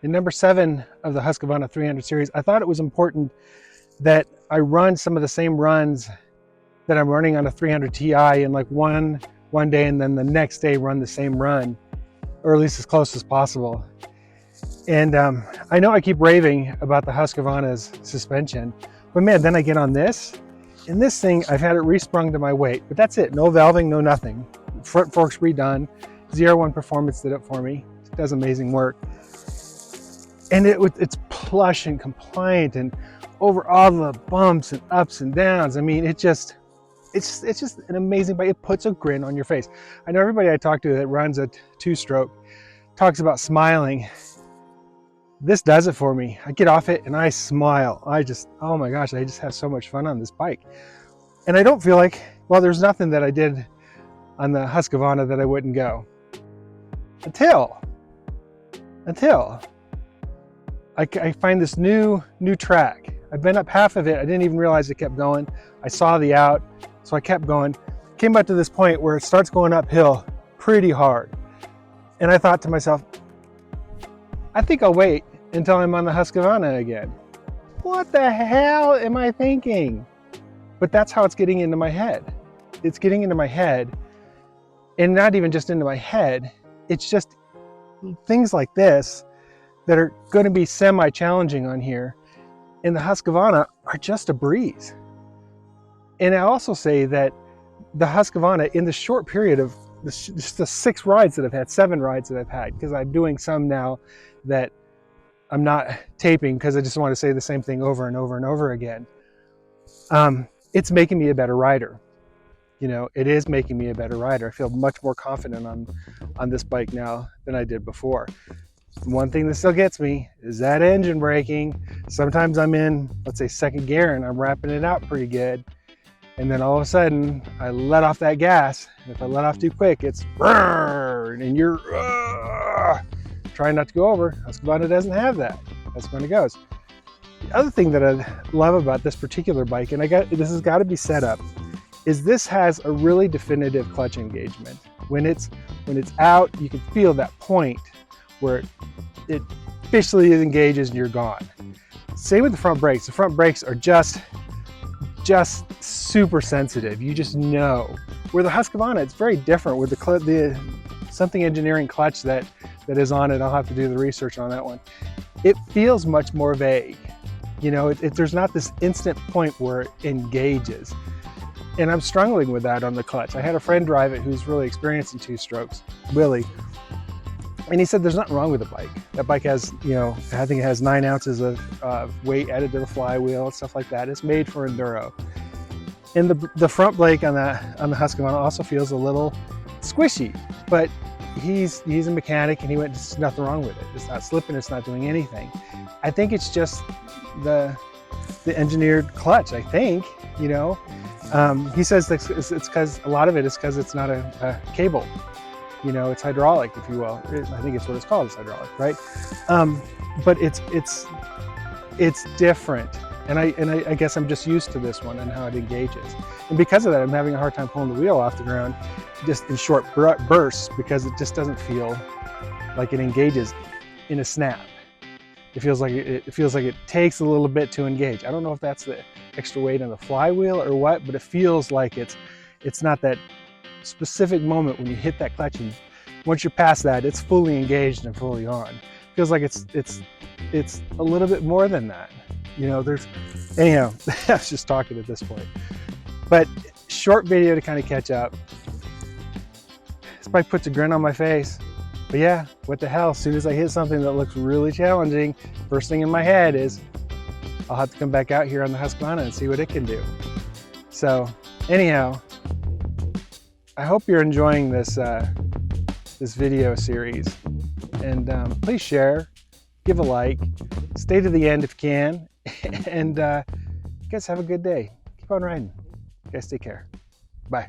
In number 7 of the Husqvarna 300 series, I thought it was important that I run some of the same runs that I'm running on a 300 Ti in like one day, and then the next day run the same run, or at least as close as possible. And I know I keep raving about the Husqvarna's suspension, but man, then I get on this, and this thing, I've had it resprung to my weight, but that's it. No valving, no nothing. Front forks redone. ZR1 Performance did it for me. It does amazing work. And it's plush and compliant and over all the bumps and ups and downs. I mean, it's just an amazing bike. It puts a grin on your face. I know everybody I talk to that runs a 2-stroke talks about smiling. This does it for me. I get off it and I smile. Oh my gosh, I just have so much fun on this bike. And I don't feel like, well, there's nothing that I did on the Husqvarna that I wouldn't go. Until I find this new track. I've been up half of it. I didn't even realize it kept going. I saw the out, so I kept going. Came up to this point where it starts going uphill pretty hard. And I thought to myself, I think I'll wait until I'm on the Husqvarna again. What the hell am I thinking? But that's how it's getting into my head. It's getting into my head, and not even just into my head. It's just things like this that are going to be semi-challenging on here, and the Husqvarna are just a breeze. And I also say that the Husqvarna, in the short period of just the 6 rides that I've had, 7 rides that I've had, because I'm doing some now that I'm not taping because I just want to say the same thing over and over and over again. It's making me a better rider. You know, it is making me a better rider. I feel much more confident on this bike now than I did before. One thing that still gets me is that engine braking. Sometimes I'm in, let's say, 2nd gear and I'm wrapping it out pretty good. And then all of a sudden I let off that gas. And if I let off too quick, it's and you're trying not to go over. Husqvarna doesn't have that. That's when it goes. The other thing that I love about this particular bike, and this has got to be set up, is this has a really definitive clutch engagement. When it's out, you can feel that point where it officially engages and you're gone. Same with the front brakes. The front brakes are just super sensitive. You just know. Where the Husqvarna, it's very different with the something engineering clutch that is on it. I'll have to do the research on that one. It feels much more vague. You know, there's not this instant point where it engages. And I'm struggling with that on the clutch. I had a friend drive it who's really experienced in 2-strokes, Willie. And he said there's nothing wrong with the bike. That bike has, you know, I think it has 9 ounces of weight added to the flywheel and stuff like that. It's made for enduro. And the front brake on the Husqvarna also feels a little squishy, but he's a mechanic and he went, there's nothing wrong with it. It's not slipping, it's not doing anything. I think it's just the engineered clutch, I think, you know. He says it's because a lot of it is because it's not a cable. You know, it's hydraulic, if you will. I think it's what it's called, it's hydraulic, right? But it's different. And I guess I'm just used to this one and how it engages. And because of that, I'm having a hard time pulling the wheel off the ground just in short bursts, because it just doesn't feel like it engages in a snap. It feels like it takes a little bit to engage. I don't know if that's the extra weight on the flywheel or what, but it feels like it's not that specific moment when you hit that clutch, and once you're past that, it's fully engaged and fully on. It feels like it's a little bit more than that. You know, anyhow, I was just talking at this point. But short video to kind of catch up. This bike puts a grin on my face. But yeah, what the hell, as soon as I hit something that looks really challenging, first thing in my head is, I'll have to come back out here on the Husqvarna and see what it can do. So anyhow, I hope you're enjoying this video series. And please share, give a like, stay to the end if you can, and you guys have a good day. Keep on riding. You guys take care. Bye.